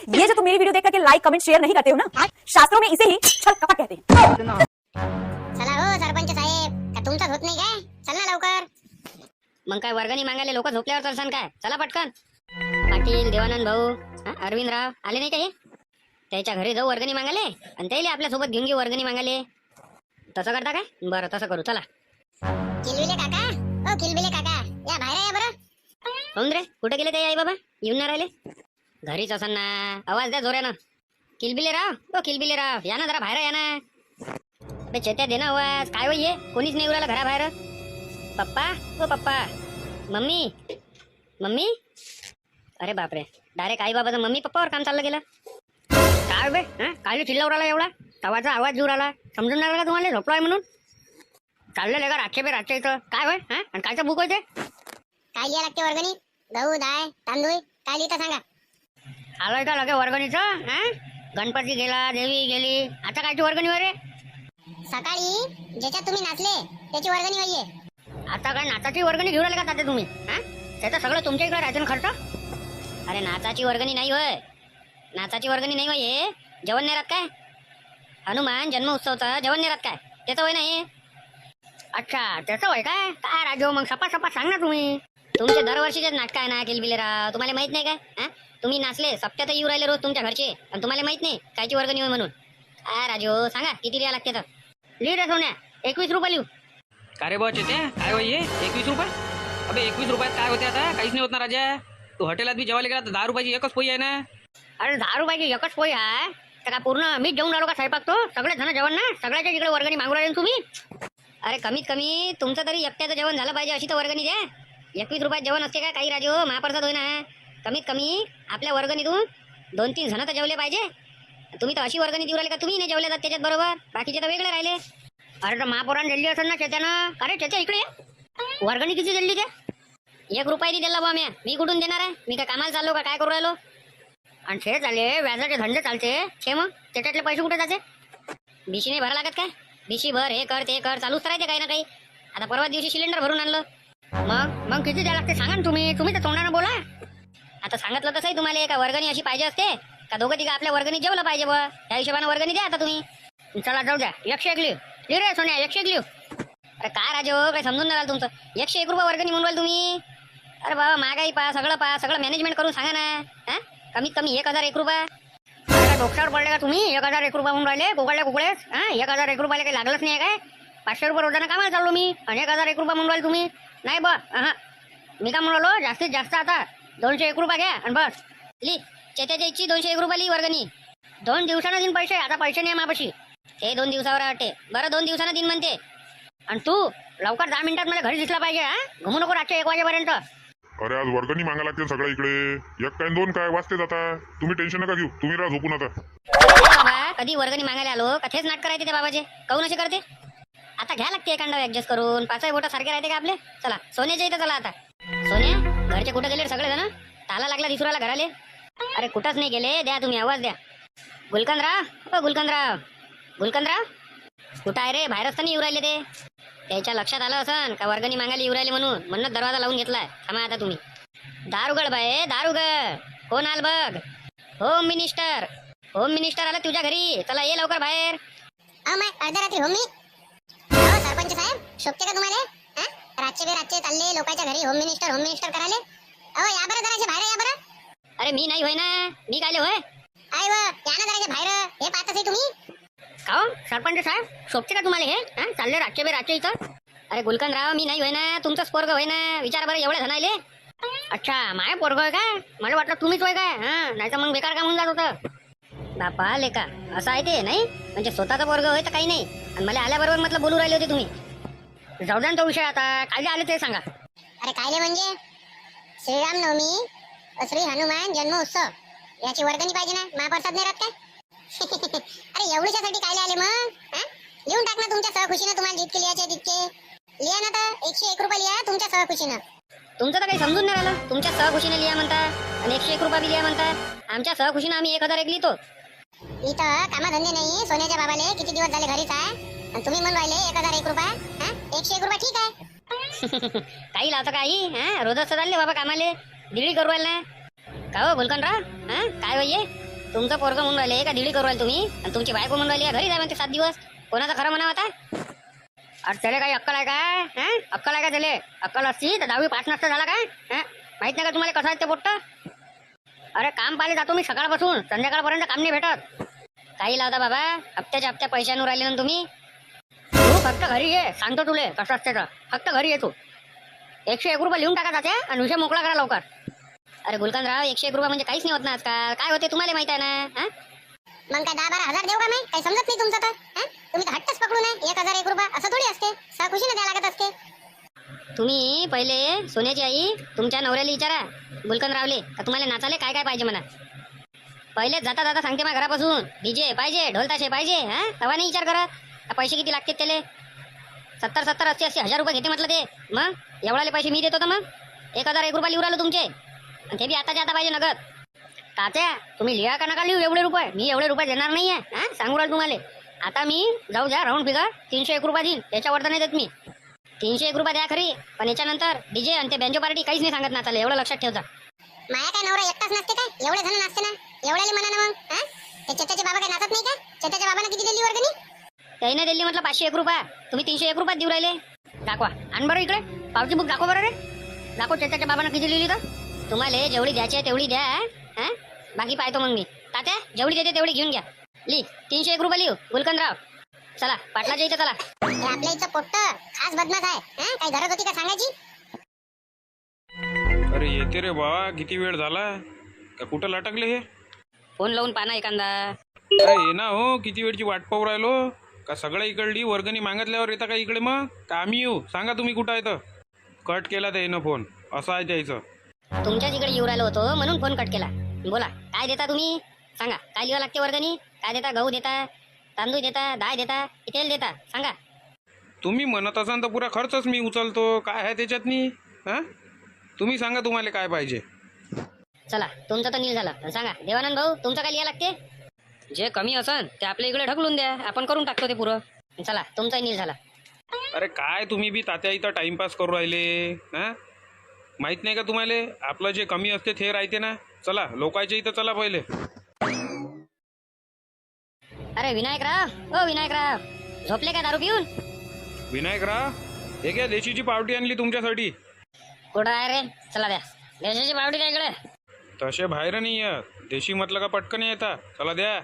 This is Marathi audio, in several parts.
ये जो तुम मेरी वीडियो देख करके लाइक कमेंट शेयर नहीं करते हो ना, शास्त्रों में इसे ही छल कपट कहते हैं। चला हो सरपंच साहेब, का तुमचाच होत नाही काय? चल ना लवकर. मग काय वर्गणी मागायला लोक झोपल्यावर चालसान काय? चला पटकन. पाटील, देवानंद भाऊ, अरविंदराव आले नाही का हे? त्याच्या घरी जाऊ वर्गणी मागायले आणि त्याला आपल्या सोबत घेऊन घेऊ वर्गणी मागायले. तसं करता काय? बरं तसं करू चला. किलबिले काका, ओ किलबिले काका, या बाहेर या बरं. होऊन रे, कुठे गेले ते आई बाबा? येऊन ना राहिले? घरीच असन ना. आवाज द्या जोऱ्यानं. किलबिले राव, ओ किलबिले राव, या ना जरा बाहेर या ना. अबे चेत्या दे ना आवाज. काय होई हे? कोणीच नाही उराला घराबाहेर. पप्पा, ओ पप्पा, मम्मी, मम्मी. अरे बापरे, डायरेक्ट आई बाबाचं मम्मी पप्पावर काम चाललं गेलं. काय बे, काय चिल्ला उराला एवढा? तवाचा आवाज दूर आला. समजून नाही का तुम्हाला झोपलो आहे म्हणून? चाललेलं का रातच्या बे रातच्या इथं? काय होय? आणि कायचं बुक होते? काय लिहा लागते वर्गणी? गहू, डाळ, तांदूळ, काय लिहिता सांगा. आलोय का लगे वर्गणीचं? गणपती गेला, देवी गेली, आता कायची वर्गणी वरे? सकाळी ज्याच्यात तुम्ही नाचले त्याची वर्गणी होईये. आता काय नाचाची वर्गणी घेऊन आले का तात्या तुम्ही? त्याचं सगळं तुमच्या इकडे राहते ना खर्च? अरे नाचाची वर्गणी नाही होय, नाचाची वर्गणी नाही होय. हे जेवण नाही राहत काय? हनुमान जन्म उत्सवचं जेवण नाही राहत काय? त्याचं होय नाही? अच्छा त्याचं होय काय? काय राजो मग सपा सपा सांग ना तुम्ही. तुमचे दरवर्षीचे नाटक आहे ना किलबिलेराव, तुम्हाला माहित नाही काय? तुम्ही नाचले सप्त्यात येऊ राहिले रोज तुमच्या घरचे आणि तुम्हाला माहित नाही कायची वर्गणी होय म्हणून. काय राजो सांगा किती लिहा लागते तर? लिह रे सोन्या, 21 रुपये लिहू. का रे बॉच येते काय होई 21 रुपये? अबे 21 रुपयात काय होते आता? काहीच नाही होत ना राजा. तू हॉटेलात बी जेवायला गेला तर 10 रुपयाची एकच पोळी आहे ना. अरे 10 रुपयाची एकच पोळी आहे तर का पूर्ण मीच जेवून राहिलो का स्वयंपाक? तो सगळे जण जेवण ना, सगळ्याच्या इकडे वर्गणी मागू राहिले तुम्ही. अरे कमीत कमी तुमचं तरी एकट्याचं जेवण झालं पाहिजे अशी तर वर्गणी द्या. 21 रुपयात जेवण असते का काही राजू? महाप्रसाद होय ना. कमीत कमी आपल्या वर्गणीतून 2-3 जण तर जेवले पाहिजे. तुम्ही तर अशी वर्गणी देऊ राहिले का तुम्ही नाही जेवले जात त्याच्यात बरोबर, बाकीचे तर वेगळे राहिले. अरे तर महापौरान दिली असेल ना चेत्यानं. अरे चेत्या इकडे वर्गणी किती दिली ते? 1 रुपयानी दिला बा मी कुठून देणार आहे? मी काय कामाला चाललो का काय करू राहिलो? आणि छे चालले व्याजाचे धंदे चालते छे, मग त्याच्यातले पैसे कुठे जाते? बिशी नाही भरा लागत काय? बिशी भर, हे कर ते कर, चालूच राहते काही ना काही. आता परवा दिवशी सिलेंडर भरून आणलं. मग किती द्यायला लागते सांगा ना तुम्ही तर तोंडानं बोला. आता सांगितलं तसंही तुम्हाला का वर्गणी अशी पाहिजे असते का दोघं तिघं आपल्या वर्गणी जेवलं पाहिजे बा, त्या हिशोबाने वर्गणी द्या आता तुम्ही. चला जाऊ द्या. 101 लिहू. लिह रे सोन्या, 101 लिहू. अरे काय राजो काय समजून नाही राहिलं तुमचं? 101 रुपये वर्गणी म्हणून राहिले तुम्ही. अरे बाबा महागाई पा सगळं मॅनेजमेंट करून सांगा ना. कमीत कमी 1001 रुपये. डोक्यावर पडले का तुम्ही? 1001 रुपये म्हणून राहिले कुकडे 1001 रुपयाला काही लागलंच नाही काय? 500 रुपये रोजानं कामाला चाललो मी आणि 1001 रुपये म्हणून राहिले तुम्ही. नाही बा मी काय म्हणालो जास्तीत जास्त आता 201 रुपये घ्या आणि बस. ली चेत्याच्या इच्छी 201 रुपये ली वर्गणी. 2 दिवसानं दिन पैसे. आता पैसे नाही मापाशी. हे 2 दिवसावर वाटते. बरं 2 दिवसानं दिन म्हणते. आणि तू लवकर 10 मिनिटात मला घरी दिसला पाहिजे. घुमू नको रातच्या 1 वाजेपर्यंत. अरे आज वर्गणी मागा लागते सगळ्या इकडे. 1 काय 2 काय वाजते आता. तुम्ही टेन्शन नका घेऊ, तुम्ही राहा झोपून आता. बाबा कधी वर्गणी मागायला आलो का तेच नाटक करायचे ते बाबाचे? काऊन असे करते? आता घ्या लागते एखादा ऍडजस्ट करून. 5 बोट सारखे राहते का आपले? चला सोन्याच्या इथं चला आता. सोन्या घरचे कुठे गेले सगळे जण? ताला लागला दिसुराला घराले. अरे कुठंच नाही गेले. द्या तुम्ही आवाज द्या. गुलकंदराव, ओ गुलकंदराव कुठं आहे रे? बाहेरच तर नाही येऊ राहिले ते. त्याच्या लक्षात आलं असं का वर्गणी मागायला येऊ राहिले म्हणून दरवाजा लावून घेतलाय. थांबा आता तुम्ही. दारुगड बाय दारुगड. कोण आल बघ? होम मिनिस्टर आला तुझ्या घरी. चला ये लवकर बाहेर. अर्ध्या रात्री हो मी. हो सरपंच साहेब, शोभते का तुम्हाला? रातचे चालले लोकांच्या घरी होम मिनिस्टर करायले. अहो या बरं जराशे बाहेर या बरं. अरे मी नाही होय ना. मी कायले होय? आई व या ना जराशे बाहेर. हे पाहत असे तुम्ही. का सरपंच साहेब शोभते का तुम्हाला हे? चालले रातच्या इथं. अरे गुलकंदराव मी नाही होय ना. तुमचंच पोरग होय ना. विचारा बरं एवढ्या जणायले. अच्छा माय पोरग होय काय? मला वाटलं तुम्हीच होय काय? नाही तर मग बेकार काम होऊन जात होतं. बापा लेका असं आहे ते नाही म्हणजे स्वतःचा पोरग होय तर काही नाही आणि मला आल्याबरोबर म्हटलं बोलू राहिले होते तुम्ही. जाऊ द्या तो विषय. आता काय आले ते सांगा. अरे कायले म्हणजे श्रीराम नवमी, श्री हनुमान जन्म उत्सव याची वर्गणी पाहिजे ना. महाप्रसाद नाही राहत काय? अरे एवढ्यासाठी कायले आले मग? लिहून टाक ना तुमच्या सहखुशीनं. तुम्हाला जितके लिहायचे तितके लिहा ना. तर 101 रुपये लिहा तुमच्या सहखुशीनं. तुमचं तर काही समजून नाही राहिलं. तुमच्या सहखुशीने लिहा म्हणता आणि 101 रुपये बी लिहा म्हणता. आमच्या सहखुशीनं आम्ही 1001 लिहितो. इथं कामधंदे नाही. सोन्याच्या बाबाले किती दिवस झाले घरीच आहे आणि तुम्ही म्हणून राहिले 1001 रुपये. 101 रुपये ठीक आहे. काही लावतं काही रोजच चालले बाबा कामाले. दिडी करू राहिले ना का हो गुलकंदराव? काय होय तुमचं पोरगं म्हणून राहिले का दिडी करू राहिले तुम्ही, आणि तुमची बायको म्हणून राहिली घरी जा म्हणते 7 दिवस. कोणाचं खरं म्हणावं आता? अरे त्याला काही अक्कल आहे का? अक्कल आहे का त्याला? अक्कल असती तर 10वी पास नसतं झाला काय? माहित नाही का तुम्हाला कसं आहे ते पोट्ट? अरे काम पाहिले जातो मी सकाळपासून संध्याकाळपर्यंत काम नाही भेटत. काही लावता बाबा, हप्त्याच्या हप्त्या पैशांवर राहिले ना तुम्ही. तू फक्त घरी ये, सांगतो तुले कसं असते तर. फक्त घरी ये तू. 101 रुपये लिहून टाका जाते आणि विषय मोकळा करा लवकर. अरे गुलकंदराव, 101 रुपये म्हणजे काहीच नाही होत ना आजकाल. काय होते तुम्हाला माहित आहे ना? मग काय 10-12 हजार देऊ का मी? काही समजत नाही तुमचं तर. तुम्ही तर हट्टच पकडू नये. 1001 रुपये असं थोडी असते. खुशीने द्यावं लागत असते. तुम्ही पहिले सोन्याची आई तुमच्या नवऱ्याला विचारा गुलकंदरावले का तुम्हाला नाचाले काय काय पाहिजे म्हणा. पहिले जाता जाता सांगते माझ्या घरापासून डीजे पाहिजे, ढोलताशे पाहिजे. तेव्हा नाही विचार करा पैसे किती लागतात त्याले. 70-70, 80-80 हजार रुपये घेते म्हटलं ते. मग एवढाले पैसे मी देतो तर मग 1001 रुपये लिहू राहिलो तुमचे, आणि ते बी आता जाता पाहिजे नगद. तात्या तुम्ही लिहा का नका लिहू एवढे रुपये? मी एवढे रुपये देणार नाहीये. सांगू राहिलो तुम्हाला. आता मी जाऊ द्या राऊंड फिगर 301 रुपये देईन, त्याच्यावर तर नाही देत मी. 301 रुपये द्या खरी, पण याच्यानंतर डीजे आणि ते बँजो पार्टी काहीच नाही सांगत नाचाले. एवढं लक्षात ठेवता. माया काय नवरा एकटाच नसते काय? एवढे जण नसते ना. एवढ्याले म्हणा ना मग. ते चेताचे बाबा काय नाचत नाही का? चेताच्या बाबांना किती दिली वर्गणी? त्याने दिली म्हटलं 501 रुपये. तुम्ही 301 रुपयात देऊ राहिले. दाखवा, आण बरं इकडे पावती बुक दाखव बरं रे. दाखव चेताच्या बाबांना किती लिहिली तर. तुम्हाला जेवढी द्यायची आहे तेवढी द्या. बाकी पाहतो मग मी. तात्या जेवढी देते तेवढी घेऊन घ्या. लिह 301 रुपये लिहू गुलकंदराव. चला पाटलाच्या इथं चला. हे आपल्या इथं पोट्ट खास बदमाश आहे. काही गरज होती का सांगायची? अरे येते रे बा, किती वेळ झाला का? कुठं लटकले हे? फोन लावून पाना एखादा. काय ये ना हो, किती वेळची वाट पाहू राहिलो. का सगळ्या इकडली वर्गणी मागितल्यावर येता का इकडे? मग का आम्ही येऊ? सांगा तुम्ही कुठं आहे तर. कट केला त्यानं फोन, असं आहे त्याचं. तुमच्याच इकडे येऊ राहिलो होतो म्हणून फोन कट केला. बोला काय देता तुम्ही? सांगा काय लिहावं लागते वर्गणी? काय देता? गहू देता, तांदूळ देता, डाळ देता, की तेल देता? सांगा. तुम्ही म्हणत असाल तर पुरा खर्चच मी उचलतो. काय आहे त्याच्यातनी? तुम्ही सांगा तुम्हाला काय पाहिजे. चला तुमचं तर नील झालं. पण सांगा देवानंद भाऊ तुमचं काय लिहावं लागते? जे कमी असन ते आपल्या इकडे ढकलून द्या, आपण करून टाकतो ते पुरं. चला तुमचाही नील झाला. अरे काय तुम्ही बी तात्या इथं टाइमपास करू राहिले. माहित नाही का तुम्हाला? आपलं जे कमी असते ते राहते ना. चला लोकांच्या इथं चला पहिले. अरे विनायकराव, ओ विनायकराव, झोपले का दारू पिऊन? विनायकराव, हे घ्या देशीची पावटी आणली तुमच्यासाठी. कुठं आहे रे? चला द्या देशाची पावडी द्या इकडे. तसे बाहेर नाही येत. देशी म्हटलं का पटकन येता. चला द्या.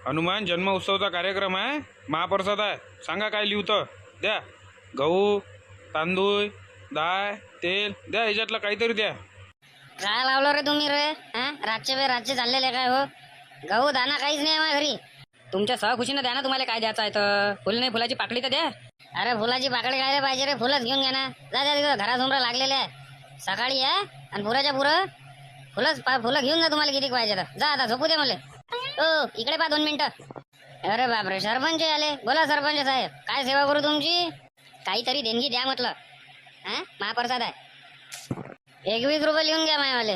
हनुमान जन्म उत्सवचा कार्यक्रम आहे, महाप्रसाद आहे. सांगा काय लिहतं. द्या. गहू, तांदूळ, डाळ, तेल द्या. ह्याच्यातलं काहीतरी द्या. काय लावलं रे तुम्ही रे? रातचे वेळ रातचे चाललेले काय हो? गहू दाना काहीच नाही माझ्या घरी. तुमच्या सहखुशीनं द्या ना. तुम्हाला काय द्यायचं आहे तर. फुल नाही फुलाची पाकळी तर द्या. अरे फुलाची पाकळी काय पाहिजे रे? फुलच घेऊन घ्या ना. जा द्या तिथं घरासमोर लागलेले आहे. सकाळी या आणि पुराच्या पुरं फुलं घेऊन जा. तुम्हाला किती पाहिजे तर जा. आता झोपू दे मला. ओ इकडे पा 2 मिनिटं. अरे बापरे सरपंच आले. बोला सरपंच साहेब, काय सेवा करू तुमची? काहीतरी देणगी द्या म्हटलं. महाप्रसाद आहे. 21 रुपये लिहून घ्या मायावाले.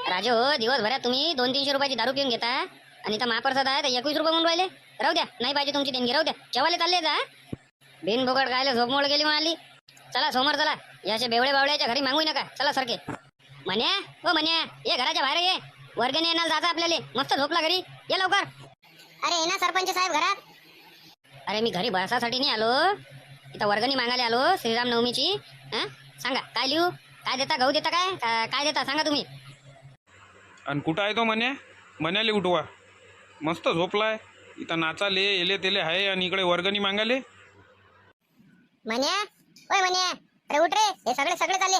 राजे हो, दिवसभरात तुम्ही 200-300 रुपयाची दारू पिऊन घेता आणि इथं महाप्रसाद आहे तर 21 रुपये म्हणून राहिले. राहू द्या, नाही पाहिजे तुमची देणगी. राहू द्या. जेवायला चालले जा. बिनबुकट खायला झोपमोड गेली म्हणाली. चला समोर चला. याचे बेवळे बावळ्याच्या घरी मागू नका. चला सरके. म्हण्या ओ म्हण्या, ये घराच्या बाहेर ये. वर्गणी येणार जाता आपल्याला. मस्त झोपला घरी. ये लवकर. अरे ये ना सरपंच साहेब घरात. अरे मी घरी बसासाठी नाही आलो, इथं वर्गणी मागायला आलो श्रीराम नवमीची. सांगा काय लिहू? काय देता? गहू देता काय देता? सांगा तुम्ही. आणि कुठं आहे तो म्हण्या? म्हण्याले उठवा. मस्त झोपलाय. इथं नाचाले येले तेले आहे आणि इकडे वर्गणी मागाले. म्हण्या, ओय म्हण्या, अरे उठ रे. हे सगळे चालले.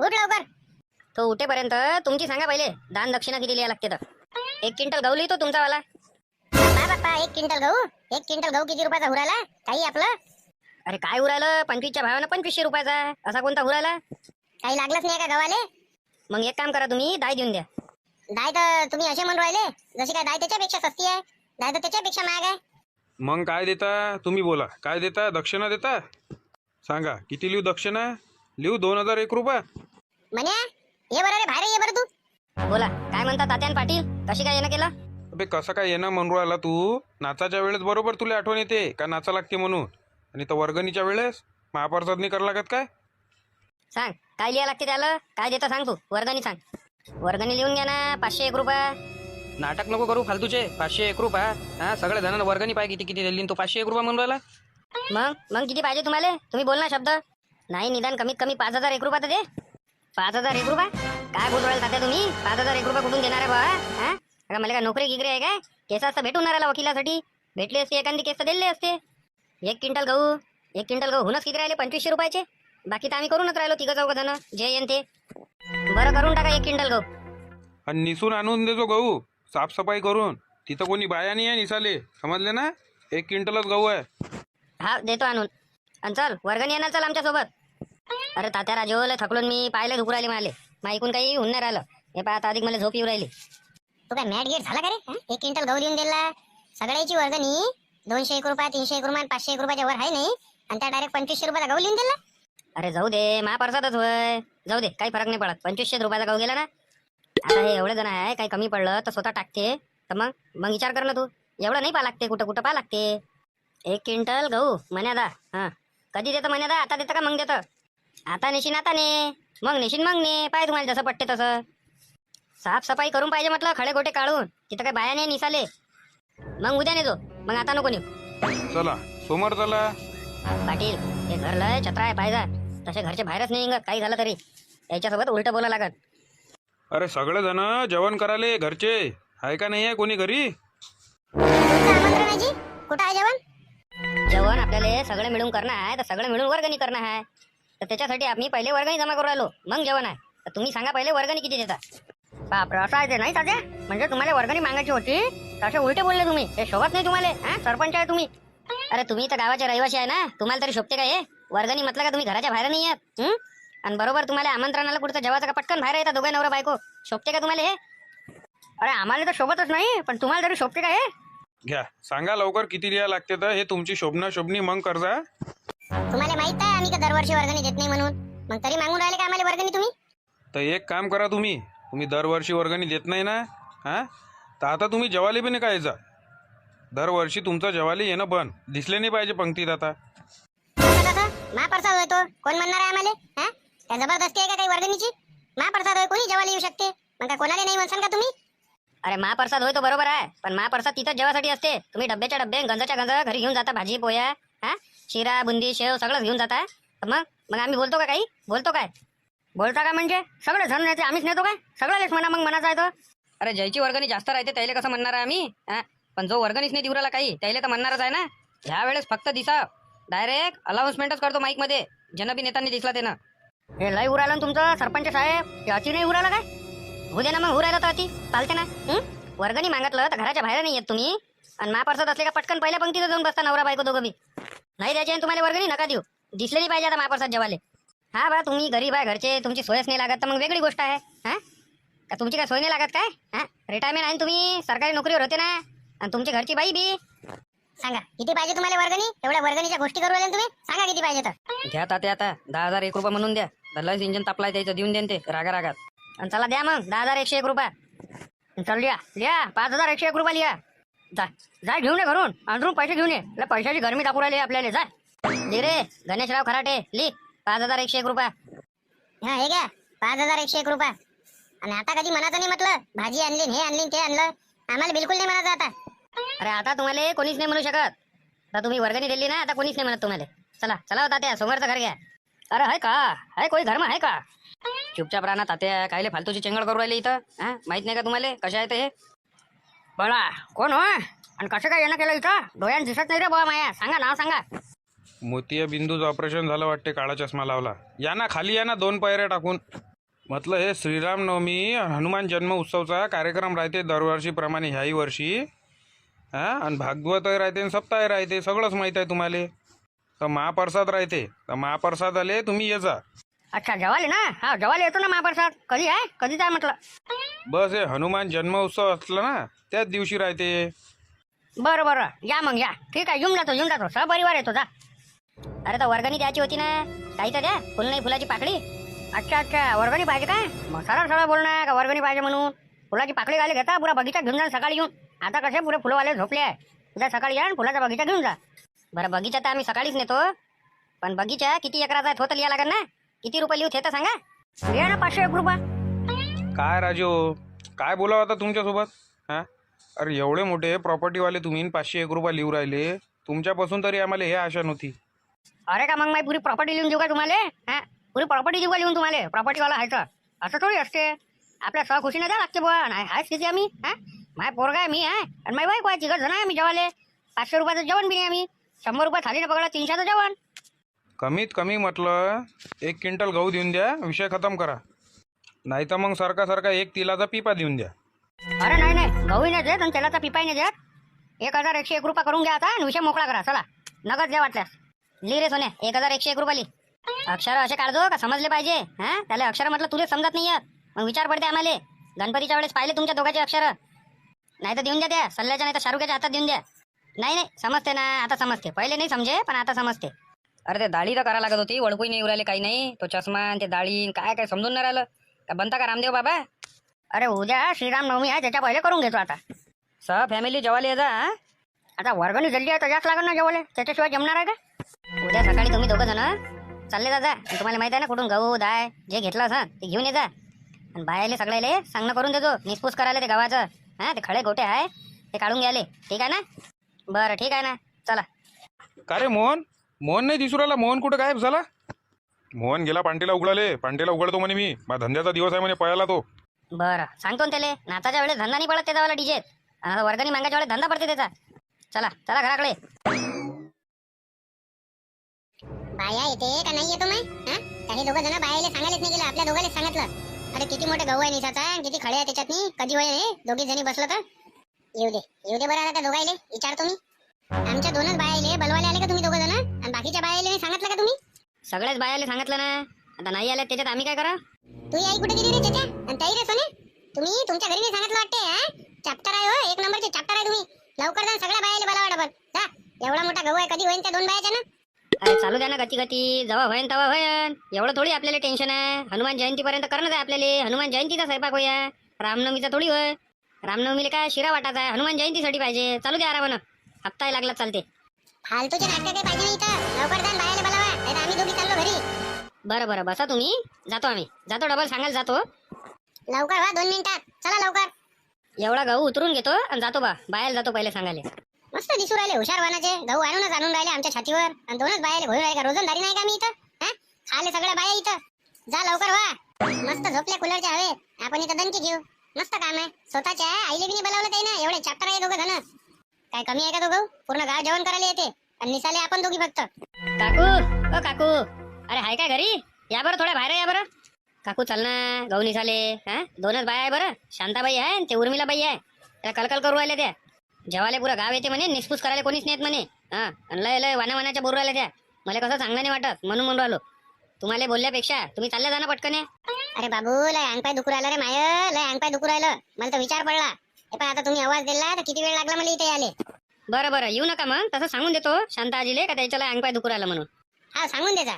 उठ लवकर. तो उठेपर्यंत तुमची सांगा पहिले दान दक्षिणा किती लिहायला लागते तर. 1 क्विंटल गहू लिहितो तुमचा वाला. बाप्पा 1 क्विंटल गहू? 1 क्विंटल गहू किती रुपयाचा हुराला? काही आपलं अरे काय उरायलं? 25च्या भावानं 2500 रुपयाचा. असा कोणता उरायला? काही लागलंच नाही का गव्हाले? मग एक काम करा, तुम्ही दाय देऊन द्या. दाय तर तुम्ही असे म्हणून राहिले जशी काय दाय त्याच्यापेक्षा सस्ती आहे. दाय तर त्याच्यापेक्षा महाग आहे. मग काय देता तुम्ही? बोला काय देता? दक्षिणा देता? सांगा किती लिहू दक्षिणा? लिहू 2001 रुपये. म्हण्या ये बरं रे, बाहेर ये बरं तू. बोला काय म्हणता तात्यान पाटील? कशी काय येणं केलं? अबे कसं काय येणं म्हणून राहिला तू? नाचाच्या वेळेस बरोबर तुला आठवण येते का नाचा लागते म्हणून, आणि तर वर्गणीच्या वेळेस महाप्रसाद नाही करा लागत काय? सांग काय लिहायला लागते त्याला? काय देता सांग तू? वर्गणी सांग. वर्गणी लिहून घ्या ना. 501 रुपये. नाटक नको करू फालतूचे. 501 रुपये हा सगळ्या जणांना वर्गणी पाहिजे. किती किती दिली तो 501 रुपये म्हणून राहिला. मग किती पाहिजे तुम्हाला? तुम्ही बोल ना शब्द. नाही निदान कमीत कमी 5001 रुपये तर दे. 5001 रुपये काय बोलू राहिले तात्या तुम्ही? 5001 रुपये कुठून देणार आहे बा? हा का मला काय नोकरी गिकरी आहे काय? केस असता भेटून राहिला वकिलासाठी. भेटली असते एखादी केस तर दिले असते. 1 क्विंटल गहू हुनच किती राहिले? 2500 रुपयाचे. बाकी तर आम्ही करूनच राहिलो 3-4 जण जे येईन ते. बरं करून टाका 1 क्विंटल गहू. आणि निसून आणून देतो गहू साफसफाई करून. तिथं कोणी बाया नाही आहे निसाले, समजले ना? 1 क्विंटलच गहू आहे. हा देतो आणून. आणि चल वर्गणी येणार चल आमच्यासोबत. अरे तात्या राजू लय थकलोन मी. पाहिले दुखू राहिले मला. मग ऐकून काही होऊन नाही राहिलं. हे पहा आता अधिक मला झोप येऊ राहिली. तू काय मॅट गेट झाला का रे? 1 क्विंटल गहू लिहून दिला. सगळ्याची वर्गणी 201 रुपये, 301 रुपये, 501 रुपयाच्या वर आहे नाही. आणि त्या डायरेक्ट 2500 रुपयाचा गहू लिहून दिला. अरे जाऊ दे महाप्रसादच होय. जाऊ दे काही फरक नाही पडत. 2500 रुपयाचा गहू गेला ना. आता हे एवढे जण आहे काही कमी पडलं तर स्वतः टाकते. तर मग विचार कर ना तू. एवढं नाही पा लागते कुठं कुठं पा लागते. 1 क्विंटल गहू मन्यादा. हा कधी देतं मन्यादा? आता देतं का मग देतं? आता नेशीन आता ने. मग नेशीन मग ने. पाय तुम्हाला जसं पटते तसं. साफसफाई करून पाहिजे म्हटलं. खडे गोटे काढून. तिथं काय बाया नाही निसाले. मग उद्या नेतो. मग आता नको नेऊ. चला समोर चला. पाटील हे घर लय छत्रा आहे पाहिजे. तसे घरचे बाहेरच नाही निघत. काही झालं तरी याच्यासोबत उलट बोला लागत. अरे सगळे जण जेवण करायले घरचे आहे का नाही आहे कोणी घरी? तुमचं आमंत्रण आहे जी. कुठं आहे जेवण? जेवण आपल्याला सगळं मिळून करणं आहे तर सगळं मिळून वर्गणी करणं आहे. तर त्याच्यासाठी आम्ही पहिले वर्गणी जमा करू राहिलो मग जेवण आहे. तर तुम्ही सांगा पहिले वर्गणी किती देता? बापरे असं आहे ते नाही साध्या. म्हणजे तुम्हाला वर्गणी मागायची होती तसे उलटे बोलले तुम्ही. हे शोभत नाही तुम्हाला. हा सरपंच आहे तुम्ही. अरे तुम्ही तर गावाचे रहिवासी आहे ना. तुम्हाला तरी शोभते का हे? वर्गणी म्हटलं का तुम्ही घराच्या बाहेर नाही येत. आणि बरोबर तुम्हाला आमंत्रणाला कुठं जेवायचं का पटकन बाहेर येतात दोघे नवरा बायको. शोभते का तुम्हाला हे? अरे आम्हाला तर शोभतच नाही पण तुम्हाला तरी शोभते का हे? घ्या सांगा लवकर किती लिहा लागते तर हे तुमची शोभनी मग कर्जा. तुम्हाला माहित आहे आम्ही का दरवर्षी वर्गणी देत नाही म्हणून. मग तरी मागून राहिले का आम्हाला वर्गणी तुम्ही? तर एक काम करा तुम्ही दरवर्षी वर्गणी देत नाही ना. हा तर आता तुम्ही जेवायला बी नाही काय यायचा. दरवर्षी तुमचं जेवायला येणं बंद. दिसले नाही पाहिजे पंक्तीत आता. महाप्रसाद होय तो. कोण म्हणणार आहे आम्हाला? हा त्या जबरदस्ती आहे का काही वर्गणीची? महाप्रसाद होय कोणी जेवायला येऊ शकते. मग काय कोणाला नाही म्हणसान का तुम्ही? अरे महाप्रसाद होय तो बरोबर आहे पण महाप्रसाद तिथं जेवासाठी असते. तुम्ही डब्याच्या डब्बे गंजाच्या गंजा घरी घेऊन जाता. भाजी पोया हा शिरा बुंदी शेव सगळंच घेऊन जाता. मग आम्ही बोलतो का काही? बोलतो काय? बोलता का म्हणजे सगळे जण नेते आम्हीच नेतो काय? सगळ्यालेच म्हणा मग मनाचा आहे तो. अरे ज्याची वर्गणी जास्त राहते त्याला कसं म्हणणार आहे आम्ही? पण जो वर्गणीच नाही दिवराला काही त्याला तर म्हणणारच आहे ना. ह्या वेळेस फक्त दिसा डायरेक्ट अनाउन्समेंटच करतो माईक मध्ये. ज्यांना बी नेत्यांनी दिसला ते ना. हे लय उराला ना तुमचं सरपंच साहेब. अति नाही उराला काय? हो दे ना मग उरायला तर अति चालते ना. वर्गणी मागितलं तर घराच्या बाहेर नाही येत तुम्ही. आणि महाप्रसाद असले का पटकन पहिल्या पंक्तीत जाऊन बसता नवरा बायको दोघं बी. नाही द्यायचे तुम्हाला वर्गणी नका देऊ. दिसले नाही पाहिजे आता महाप्रसाद जेवाले. हा बा तुम्ही गरीब आहे घरचे तुमची सोयच नाही लागत तर मग वेगळी गोष्ट आहे. हा का तुमची काय सोय नाही लागत काय? हा रिटायरमेंट आहे तुम्ही सरकारी नोकरीवर होते ना. आणि तुमची घरची बाई बी. सांगा किती पाहिजे तुम्हाला वर्गणी? एवढ्या वर्गणीच्या गोष्टी करू राहिले तुम्ही. सांगा किती पाहिजे तर. घ्या तात्या आता 10,001 रुपये म्हणून द्या. दल्लाच इंजन तापलाय त्याचं देऊन देन ते रागात. आणि चला द्या मग 10,101 रुपये. चल लिहा 5,101 रुपये लिहा. जा घेऊन ये घरून अंदरून पैसे घेऊन ये. पैशाची गरमी दाखवू राहिली आपल्याला. जा दे रे गणेशराव खराटे लिख 5,101 रुपये. हा हे घ्या 5,101 रुपये. आणि आता कधी मनाचं नाही म्हटलं भाजी आणली हे आणली ते आणलं. आम्हाला बिलकुल नाही म्हणायचं आता. अरे आता तुम्हाला कोणीच नाही म्हणू शकत. आता तुम्ही वर्गणी दिली ना आता कोणीच नाही म्हणत तुम्हाला. चला होता त्या समोरचं घर घ्या. अरे आहे का? आहे कोणी धर्म आहे का? चुपचाप राहणार तात्या. कायले फालतूची चेंगड करू राहिले इथं. हा माहित नाही का तुम्हाला कशा आहे ते? बोला कोण हो? आणि कसं काय येणं केलं इथं? डोळ्यान दिसत नाही रे बाबा माया. सांगा नाव सांगा. मोतिया बिंदूचं ऑपरेशन झालं वाटते. काळा चष्मा लावला. या ना खाली या ना 2 पायऱ्या टाकून. म्हटलं हे श्रीरामनवमी हनुमान जन्म उत्सवचा कार्यक्रम राहते दरवर्षीप्रमाणे ह्याही वर्षी. हा आणि भागवत राहते आणि सप्ताह राहते सगळंच माहीत आहे तुम्हाला. तर महाप्रसाद राहते तर महाप्रसाद आले तुम्ही ये जा. अच्छा जेवाले ना. हा जेवाले येतो ना महाप्रसाद. कधी आहे? कधीच आहे म्हटलं. बस हे हनुमान जन्म उत्सव असला ना त्याच दिवशी राहते. बरं या मग या. ठीक आहे येऊन जातो सहपरिवार येतो जा. अरे तर वर्गणी द्यायची होती ना. काही तर द्या. फुल नाही फुलाची पाकळी. अच्छा वर्गणी पाहिजे काय? मग सरळ बोलणार का वर्गणी पाहिजे म्हणून. फुलाची पाकळी घाली घेता पुरा बगीचा घेऊन जा सकाळी येऊन. आता कसे पुरे फुलवाले झोपले आहे. उद्या सकाळी या फुलाचा बगीचा घेऊन जा. बरं बगीचा तर आम्ही सकाळीच नेतो. पण बगीचा किती एकराचा आहे तो तर लिहा लागेल ना. किती रुपये लिहू ते तर सांगा. लिहा ना 501 रुपये. काय राजू काय बोलावं आता तुमच्यासोबत? हां अरे एवढे मोठे प्रॉपर्टीवाले तुम्ही 501 रुपये लिहू राहिले, तुमच्यापासून तरी आम्हाला हे आशा नव्हती. अरे का मग माझी पुरी प्रॉपर्टी लिहून देऊ का तुम्हाला? हा, पुरी प्रॉपर्टी देऊ का लिहून तुम्हाला? प्रॉपर्टीवाला आहे तर असं थोडी असते. आपल्या सहखुशीने द्या लागते बुवा. नाही हायच किती आम्ही. हा, माझ्या पोरगा आहे, मी आहे आणि माझी बायको आहे. तिघं जण आहे आम्ही जेवाले. 500 रुपयाचं जेवण बी नाही आम्ही. 100 रुपये थालीने पकडा, 300चं जेवण. कमीत कमी म्हटलं 1 क्विंटल गहू देऊन द्या, विषय खतम करा. नाही तर मग सारखा 1 तिलाचा पिपा देऊन द्या. अरे नाही नाही, गहूही नाही देत आणि तेलाचा पिपाही नाही देत. 1101 रुपये करून घ्या आता आणि विषय मोकळा करा. चला नगद द्या वाटल्यास. लिह रे सोन्या, 1101 रुपये लिह. अक्षर असे काढतो का समजले पाहिजे. हा, त्याला अक्षर म्हटलं तुले समजत नाही. मग विचार पडते आम्हाला. गणपतीच्या वेळेस पाहिले तुमच्या दोघांचे अक्षर. नाही तर देऊन द्या त्या सल्ल्याच्या, नाही तर शाहरुखाच्या हातात देऊन द्या. नाही नाही समजते ना, आता समजते. पहिले नाही समजे पण आता समजते. अरे ते दाढी तर करा लागत होती, ओळखूही नाही उरायले काही नाही. तो चष्मा आणि ते दाढी काय काय समजून नाही राहिलं. का बनता का रामदेव बाबा? अरे उद्या श्रीरामनवमी आहे, त्याच्या पहिले करून घेतो आता. फॅमिली जेवायला येता. आता वर्गणी जल्दी आहे तर जास्त लागणार ना जेवायला, त्याच्याशिवाय जमणार आहे का? उद्या सकाळी तुम्ही दोघं जण चालले जा. तुम्हाला माहिती आहे ना कुठून गहू दाय जे घेतलं असं ते घेऊन ये जा. आणि बायाले सगळ्याले सांगणं करून देतो, निसपूस करायला ते गव्हाचं. हा, ते खडे गोटे आहे ते काढून घ्याले. ठीक आहे ना? बरं ठीक आहे ना, चला. का रे मोहन नाही दिसू राहिला. मोहन कुठं गायब झाला? मोहन गेला पांटेला उघडाले. पांटेला उघडतो म्हणे मी, माझा धंद्याचा दिवस आहे म्हणे पळाला तो. बरं सांगतो ना त्याले. नाचाच्या वेळेस धंदा नाही पडत त्याचा डीजेत. आणि वर्गणी मागायच्या वेळेस धंदा पडते त्याचा. चला चला घराकडे. बाया येते का नाही येतो माय? हा, काही दोघं जण बायाले सांगायलाच नाही गेलं, आपल्या दोघांनाच सांगितलं. अरे किती मोठे गहू आहे निसाचा, किती खडे आहे त्याच्यात. कधी होय हे दोघी जणी बसलो तर. येऊ दे बरं. आता त्या दोघायले विचारतो मी. आमच्या दोनच बायाले बलवायला आले का तुम्ही दोघं जण? आणि बाकीच्या बायाले सांगितलं का तुम्ही? सगळ्याच बायाले सांगितलं ना. आता नाही आल्या त्याच्यात आम्ही काय करा? तू आई कुठे गेली रे त्याच्या? आणि ताई रे सोने, तुम्ही तुमच्या घरी नाही सांगितलं वाटते. हा, चॅप्टर आहे हो, 1 नंबरचे चॅप्टर आहे तुम्ही. लवकर जा सगळ्या बायाले बोलावा डबल. जा, एवढा मोठा गहू आहे, कधी होईन त्या 2 बायाच्या ना? अरे चालू द्या ना गती. जेव्हा होईन तेव्हा होईन. एवढं थोडी आपल्याला टेन्शन आहे. हनुमान जयंतीपर्यंत करणं आहे आपल्याला. हनुमान जयंतीचा स्वयंपाक होया, रामनवमीचा थोडी होय. रामनवमीला काय शिरा वाटायचा आहे, हनुमान जयंतीसाठी पाहिजे. चालू द्या आरामानं, हप्ताही लागला चालते. फालतूचे नाटक काही पाहिजे नाही इथं. लवकर जा बायाले बोलावा, नाही तर आम्ही दोघी चाललो घरी. बरं बसा तुम्ही. आम्ही जातो डबल सांगायला जातो. लवकर व्हा, 2 मिनिटात. चला लवकर. एवढा गहू उतरून घेतो आणि जातो बाहेर जातो पहिले सांगायला. मस्त दिसू राहिले हुशार वानाचे. गहू आणून राहिले आमच्या छातीवर आणि 2च बायाले भरून राहिले का? रोजंदारी नाही का मी इथं? हा, खाले सगळ्या बाया इथं. जा लवकर व्हा. मस्त झोपल्या कूलरच्या हवे. आपण इथं दणके घेऊ. मस्त काम आहे. स्वतःच्या आईले बी नाही बोलावलं काही ना. एवढे चॅप्टर आहे दोघं जण. काय कमी आहे का तो गहू? पूर्ण गाव जेवण करायला येते आणि निसाले आपण दोघी फक्त. काकू अरे हाय काय घरी? या बरं थोड्या बाहेर या बरं. काकू चल ना, गहू निसाले. हा, 2च बाया आहे बरं. शांताबाई आहे आणि ते उर्मिला बाई आहे. त्या कलकल करू राहिल्या त्या. जेवाले पुरा गाव येते म्हणे, निसपूस करायला कोणीच नाहीत म्हणे. हा, आणि लय वानाच्या बोलू राहिल्या त्या. मला कसं चांगलं नाही वाटत म्हणून राहिलो. तुम्हाला बोलल्यापेक्षा तुम्ही चालल्या जा ना पटकन. अरे बाबू, लय अंगपाय दुखू राहिलं रे माय. लय अंगपाय दुखू राहिलं. मला तर विचार पडला. हे पण आता तुम्ही आवाज दिला तर किती वेळ लागला मला इथे आले. बरं येऊ नका मग. तसं सांगून देतो शांताजीले का त्याच्याला अंगपाय दुखू राहिला म्हणून. हा, सांगून द्यायचा.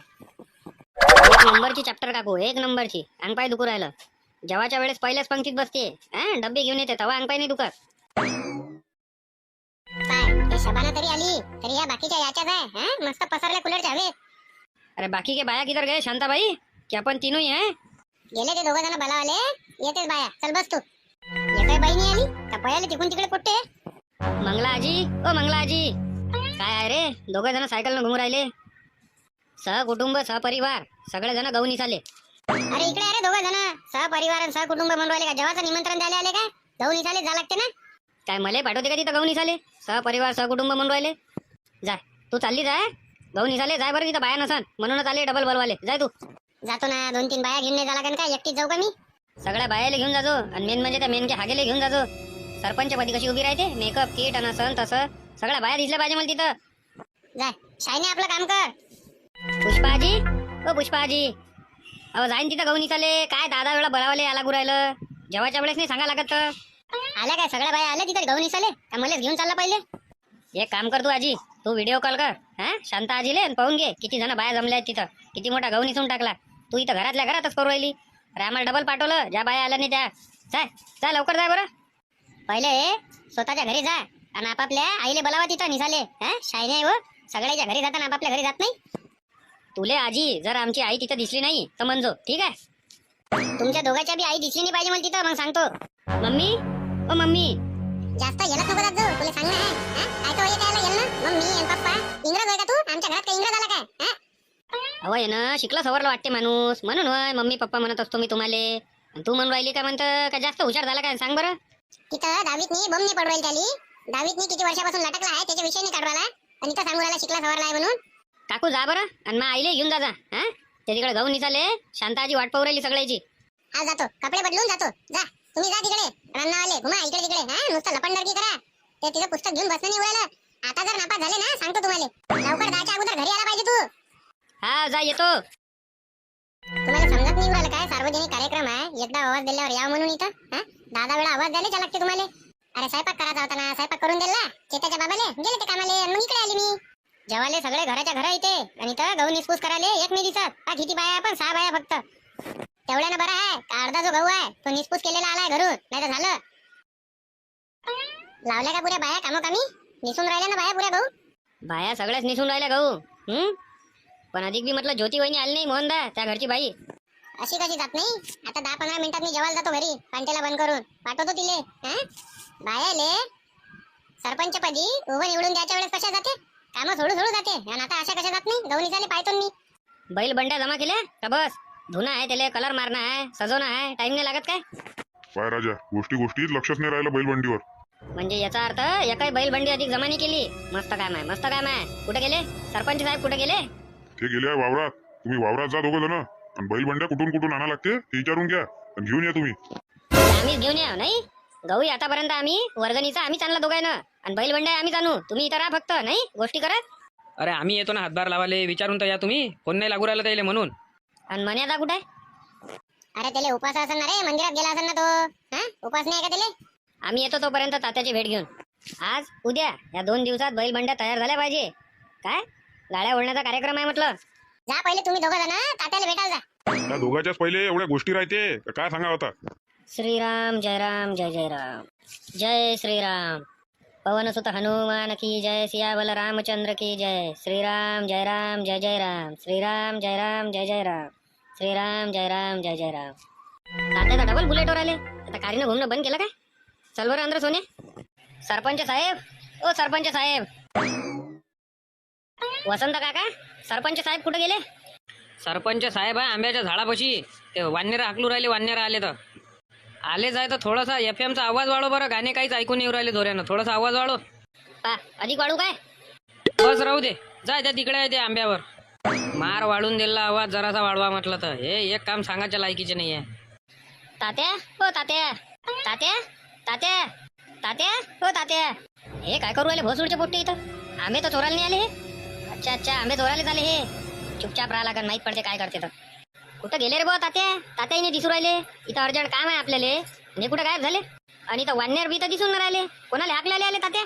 1 नंबरची चॅप्टर काकू, 1 नंबरची. अंगपाय दुखू राहिलं. जेवाच्या वेळेस पहिल्याच पंक्तीत बसते. हा, डब्बे घेऊन येते तेव्हा अंगपाय नाही दुखत. काय ते शबाना तरी आली तरी या बाकीच्या याच्याच आहे. हा, मस्त पसरल्या कूलरच्या हवे. अरे बाकी के बाया किधर गए शांताबाई? की आपण तीनों ही है? गेले ते 2 जण बोलावले. येतेच बाया. चल बस तू. ये काय बाई नाही आली का? पळाली तिकून तिकडे कुठे? मंगला आजी काय आहे रे? 2 जण सायकलनं घुमू राहिले. सहकुटुंब सहपरिवार सगळे जण गहू निसाले. अरे इकडे अरे 2 जण सहपरिवार आणि सहकुटुंब म्हणून राहिले का? जेवाचं निमंत्रण द्यायला आले का? गहू निसाले जा लागते ना. काय मले पाठवते का तिथं गहू निसाले? सहपरिवार सहकुटुंब म्हणून राहिले. जाय तू, चालली जाय गहू निसाले. जाय बरं, तिथं बाया नसन म्हणूनच आले डबल बोलवाले. जाय तू. जातो ना. 2-3 बाया घेऊन नाही झाला का? काय एकटीच जाऊ का मी? सगळ्या बायाले घेऊन जाजो. आणि मेन म्हणजे त्या मेनके हागेले घेऊन जाजो. सरपंच पदी कशी उभी राहते, मेकअप किट आणि असं तसं सगळ्या बाया दिसल्या पाहिजे मला तिथं. जाय शायने आपलं काम कर. पुष्पाजी अहो जाईन तिथं गहू निसाले. काय 10 वेळा बोलावले आला गुरायलं. जेवाच्या वेळेस नाही सांगा लागत तर. आल्या काय सगळ्या बाया आल्या तिथे गहू निसाले का? मलाच घेऊन चालला पहिले. एक काम कर तू आजी, तू व्हिडिओ कॉल कर. हा, शांता आजीले आणि पाहून घे किती जण बाया जमल्या आहेत तिथं. किती मोठा गहू निसून टाकला. तू इथं घरातल्या घरातच करू राहिली. अरे आम्हाला डबल पाठवलं. ज्या बाया आल्या नाही त्या. जाय लवकर जाय बरं. पहिले स्वतःच्या घरी जा आणि आपापल्या आईले बोलावा तिथं निसाले. हा, शायने हो. सगळ्याच्या घरी जाताना आपापल्या घरी जात नाही. तुले आजी जर आमची आई तिथं दिसली नाही तर म्हणजो, ठीक आहे? तुमच्या दोघांच्या बी आई दिसली नाही पाहिजे मला तिथं. मग सांगतो. मम्मी जास्त हेलत नको जात जाऊ, तुला सांग ना. काय तो येते याला येल ना, मग मी आणि पप्पा इंग्रज आहे का तू? आमच्या घरात काही इंग्रज आला काय? अहो आहे ना, शिकला सवरला वाटते माणूस, म्हणून होय मम्मी पप्पा म्हणत असतो मी तुम्हाला. आणि तू म्हणून राहिली काय म्हणतं का जास्त हुशार झाला काय सांग बरं. तिथं दहावीतनी बम नाही पडू राहिली त्याली. दहावीतनी किती वर्षापासून लटकला आहे त्याच्या विषय नाही काढू राहिला, आणि इथं सांगू राहिला शिकला सवरला आहे म्हणून. काकू जा बरं, आणि मग आईले घेऊन जा जा. हा ते तिकडे गहू निघाले, शांताजी वाट पाहू राहिली सगळ्याची. आज जातो, कपडे बदलून जातो. जा तुम्ही, जा तिकडे रन्नावाले घुमा इकडे तिकडे. नुसतं लपंडरकी करा, ते तिथं पुस्तक घेऊन बसणं नाही उडालं. आता जर नापास झाले ना, सांगतो तुम्हाला, लवकर जायच्या अगोदर घरी आला पाहिजे तू. हा जा येतो. तुम्हाला समजत नाही उरालं काय? सार्वजनिक कार्यक्रम आहे, एकदा आवाज दिल्यावर या म्हणून इथं 10 वेळा आवाज द्यायला लागते तुम्हाला. अरे स्वयंपाक करायचा होता ना, स्वयंपाक करून दिला चेताच्या बाबाले, गेले ते कामाले, आणि मग इकडे आली मी. जेवाले सगळे घराच्या घरा इथे, आणि इथं गहू निसपूस करायले एक नाही दिसत. किती बाया? पण 6 बाया फक्त. तेवढ्यानं बरं आहे का अर्धा जो गहू आहे तो निसपूस केलेला आलाय घरून, नाही तर झालं. लावल्या का पुऱ्या बाया कामोकामी? निसून राहिल्या ना बाया पुऱ्या गहू. बाया सगळ्याच निसून राहिल्या गहू. पण अधिक बी म्हटलं ज्योती वहिनी आली नाही मोहनदा, त्या घरची बाई. अशी कशी जात नाही? आता 10-15 मिनिटात मी जेवायला जातो घरी, पांटेला बंद करून पाठवतो तिले. बायाले सरपंच पदी उभं निवडून द्यायच्या वेळेस कशा जाते? कामं सोडू जाते, आणि आता अशा कशा जात नाही? गहू निसाले पाहतो मी. बैल बंड्या जमा केल्या का बस? धुणं आहे, त्याला कलर मारणं आहे, सजवणं आहे, टाइम नाही लागत काय? पाय राजा, गोष्टीत लक्षच नाही राहिलं बैलबंडीवर. म्हणजे याचा अर्थ एकाही बैलबंडी अधिक जमा नाही केली. मस्त काम आहे, मस्त काम आहे. कुठे गेले सरपंच साहेब, कुठे गेले? ते गेले आहे वावरात. तुम्ही वावरात जा दोघं जण, आणि बैलबंड्या कुठून आणा लागते ते विचारून घ्या, आणि घेऊन या तुम्ही. आम्हीच घेऊन या नाही. गहू आतापर्यंत आम्ही वर्गणीचा आम्हीच आणला दोघांना, आणि बैलबंड्या आम्हीच आणू. तुम्ही इथं राहा फक्त, नाही गोष्टी करत. अरे आम्ही येतो ना हातभार लावाले, विचारून तर या तुम्ही. फोन नाही लागू राहिला त्याला म्हणून. आणि मन्यादा कुठे? अरे त्याला उपास असेल ना रे, मंदिरात गेला असेल ना तो. उपास नाही आहे का त्याला? आम्ही येतो तोपर्यंत तात्याची भेट घेऊन. आज उद्या या 2 दिवसात बैलबंड्या तयार झाल्या पाहिजे. काय गाड्या ओढण्याचा कार्यक्रम आहे म्हटलं. जा पहिले तुम्ही दोघं जण तात्याला भेटायला जा. त्या दोघांच्याच पहिले एवढ्या गोष्टी राहते का काय सांगा होता? श्रीराम जय राम जय जय राम, जय श्रीराम. पवन सुत हनुमान की जय, सियावल रामचंद्र की जय. श्रीराम जय राम जय जय राम, श्रीराम जय राम जय जय राम, श्रीराम जय राम जय जय राम. तात्याचा डबल बुलेटवर आले. आता कारीनं घुमणं बंद केलं काय? चल बरं अंदर सोने. सरपंच साहेब, ओ सरपंच साहेब. वसंत काका, सरपंच साहेब कुठे गेले? सरपंच साहेब आहे आंब्याच्या झाडापाशी. ते वाननेरा हाकलू राहिले, वाननेरा आले तर आले जाय तर थोडासा FM चा आवाज वाढव बरं. गाणे काहीच ऐकून येऊ राहिले जोऱ्यानं. थोडासा आवाज वाढव. अधिक वाढू काय? बस राहू दे. जाय त्या तिकडे आहे ते आंब्यावर. मार वाढून दिला आवाज जरासा वाढवा म्हटलं तर. हे एक काम सांगायच्या लायकीचे नाही आहे. तात्या, हो तात्या, तात्या, तात्या, तात्या, हो तात्या. हे काय करू राहिले भोसडीच्या पोट्टी इथं? आंबे तर चोरायला नाही आले हे. अच्छा आंबे चोरायला झाले हे. चुपचाप राहा लागन, माहीत पडते काय करते तर. कुठं गेले रे बुवा तात्या? तात्याही नाही दिसू राहिले. इथं अर्जंट काम आहे आपल्याला, म्हणजे कुठं गायब झाले? आणि इथं वाननेर बी तर दिसून नाही राहिले. कोणाला हाकलेले आले तात्या?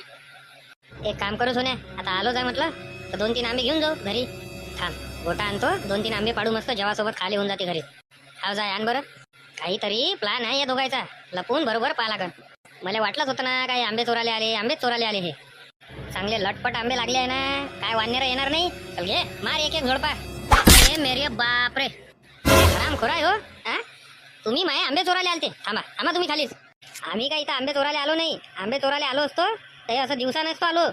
एक काम करू सोन्या, आता आलो जाय म्हटलं तर 2-3 आंबे घेऊन जाऊ घरी. थांब गोटा आणतो, 2-3 आंबे पाडू मस्त, जेवासोबत खाली होऊन जाते घरी. हाव जाय आण बरं. काहीतरी प्लॅन आहे या दोघांचा, लपून बरोबर पाहा लागन. मला वाटलंच होतं ना काही आंबे चोराले आले, आंबेच चोराले आले. हे चांगले लटपट आंबे लागले आहे ना, काय वाननेरा येणार नाही. चल घे मार एक झोडपा. हे मेरे बाप रे, आराम खोराय हो. तुम्ही माय आंबे चोराले आलते? थांबा तुम्ही खालीच. आम्ही काय इथं आंबे चोराले आलो नाही. आंबे चोराले आलो असतो ते असं दिवसा नसतो आलो,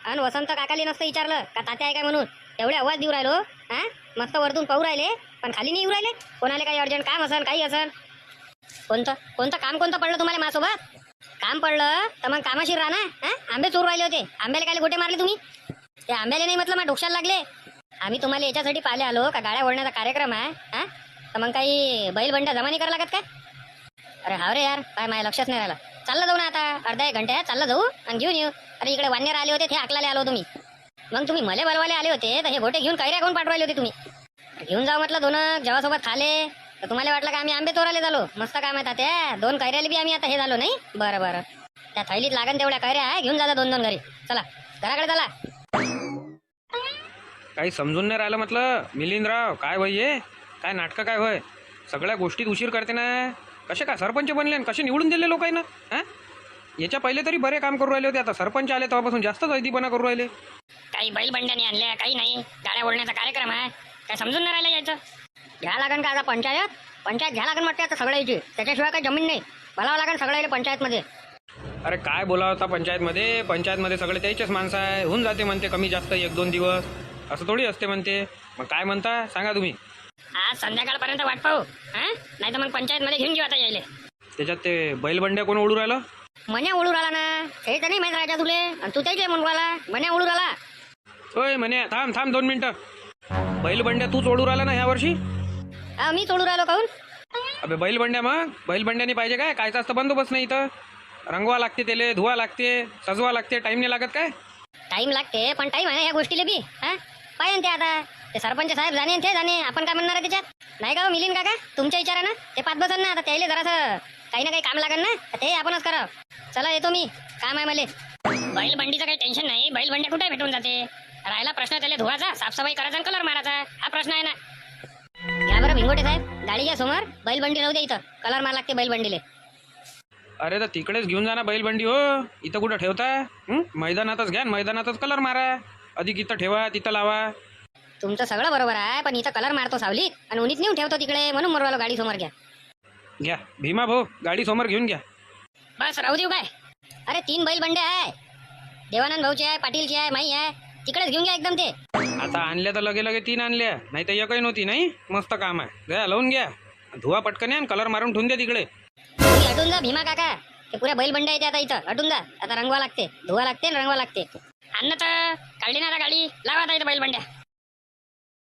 आणि वसंत काकाली नसतं विचारलं का तात्या आहे काय म्हणून. एवढे आवाज देऊ राहिलो. मस्त वरतून पाहू राहिले, पण खाली नाही येऊ राहिले. कोणाला काही अर्जंट काम असेल, काही असेल. कोणतं काम पडलं तुम्हाला माझ्यासोबत? काम पडलं तर मग कामाशीर राहा ना. आंबे चोरू राहिले होते. आंब्याला काय गोटे मारले तुम्ही? ते आंब्याला नाही म्हटलं, मग डोक्याला लागले. आम्ही तुम्हाला याच्यासाठी पाहिले आलो का गाड्या ओढण्याचा कार्यक्रम आहे. तर मग काही बैलबंड्या जमा नाही करावं लागत काय? अरे हाव रे यार, काय माझ्या लक्षात नाही राहिलं. चाललं जाऊ ना आता, अर्धा 1 घंटा चाललं जाऊ आणि घेऊन येऊ. अरे इकडे वाननेर आले होते, ते हाकलाले आलो तुम्ही. मग तुम्ही मले बलवाले आले होते तर हे गोटे घेऊन कैऱ्या कोण पाठवायले होते तुम्ही? घेऊन जाऊ म्हटलं 2 जेवासोबत खाले तर तुम्हाला वाटलं का आम्ही आंबे चोराले झालो. मस्त काम आहे तात्या. 2 कैऱ्याले बी आम्ही आता हे झालो नाही. बरं त्या थैलीत लागन तेवढ्या कैऱ्या आहे, घेऊन जा 2-2 घरी. चला घराकडे चला. काही समजून नाही राहिलं म्हटलं. मिलिंदराव काय होय हे? काय नाटकं काय होय? सगळ्या गोष्टीत उशीर करते ना. कसे काय सरपंच बनले आणि कसे निवडून दिले लोकांना? याच्या पहिले तरी बरे काम करू राहिले होते, आता सरपंच आले तेव्हापासून जास्तच ऐदीपणा करू राहिले. काही बैलबंड्याने आणल्या, काही नाही. गाड्या ओढण्याचा कार्यक्रम आहे, काय समजून नाही राहिलं यायचं. घ्या लागन का आता पंचायत घ्या लागन म्हटलं आता सगळ्याची. त्याच्याशिवाय काही जमीन नाही. भरावं लागन सगळ्याला पंचायतमध्ये. अरे काय बोलावं आता पंचायतमध्ये सगळे त्याचेच माणसं आहे, होऊन जाते म्हणते कमी जास्त 1-2 दिवस, असं थोडी असते म्हणते. मग काय म्हणता सांगा तुम्ही. आज संध्याकाळपर्यंत वाट पाहू हा, नाही तर मग पंचायतमध्ये घेऊन घेऊ आता यायले. त्याच्यात ते बैलबंड्या कोण ओढू राहिलं? मन्या ओढू राहिला ना, हे तर नाही माहित राहायचा तुले, आणि तू त्याचे म्हणून राहिला मन्या ओढू राहिला. होय म्हणे, थांब 2 मिनिटं. बैलबंड्या तूच ओढू राहिला ना ह्या वर्षी? हा मी ओढू राहिलो काहून? अबे बैलबंड्यानी पाहिजे काय? कायचा असतं बंदोबस्त नाही इथं. रंगवा लागते त्याले, धुवा लागते, सजवा लागते, टाइम नाही लागत काय? टाइम लागते पण टाइम आहे ना या गोष्टीला बी. हा पाहिजे ते आता ते सरपंच साहेब जाणे ते जाणे, आपण काय म्हणणार आहे त्याच्यात? नाही का हो मिलिंद काका, तुमच्या विचारानं ते पाच बसन ना, आता त्याला जरासं काही ना काही काम लागेल ना, ते आपणच करा. चला येतो मी, काम आहे मला. बैलबंडीचं काही टेन्शन नाही, बैलबंड्या कुठे भेटून जाते. राहिला प्रश्न त्याला धुवाचा, साफसफाई करायचा आणि कलर मारायचा, हा प्रश्न आहे ना. घ्या बरं भिंगोटे साहेब, गाडी घ्या समोर, बैलबंडी राहू दे इथं, कलर मार लागते बैलबंडीले. अरे तर तिकडेच घेऊन जा ना बैलबंडी हो, इथं कुठं ठेवता? मैदानातच घ्या, मैदानातच कलर मारा. अधिक इथं ठेवा, तिथं लावा. तुमचं सगळं बरोबर आहे, पण इथं कलर मारतो सावलीत आणि उन्हीत नेऊन ठेवतो तिकडे, म्हणून मरवालो गाडी समोर घ्या. घ्या भीमा भाऊ, गाडी समोर घेऊन घ्या. बस राहू देऊ काय? अरे 3 बैलबंडे आहे, देवानंद भाऊची आहे, पाटीलची आहे, माई आहे, तिकडेच घेऊन घ्या एकदम. ते आता आणल्या तर लगे 3 आणल्या, नाही तर एकही नव्हती. नाही मस्त काम आहे, घ्या लावून घ्या, धुवा पटकन आणि कलर मारून ठेवून द्या तिकडे. तुम्ही हटून जा भीमा काका, ते पुऱ्या बैलबंड्या येते आता इथं, हटून जा. आता रंगवा लागते, धुवा लागते आणि रंगवा लागते. अन्न तर काढली ना आता गाडी, लावा आता इथं बैलबंड्या.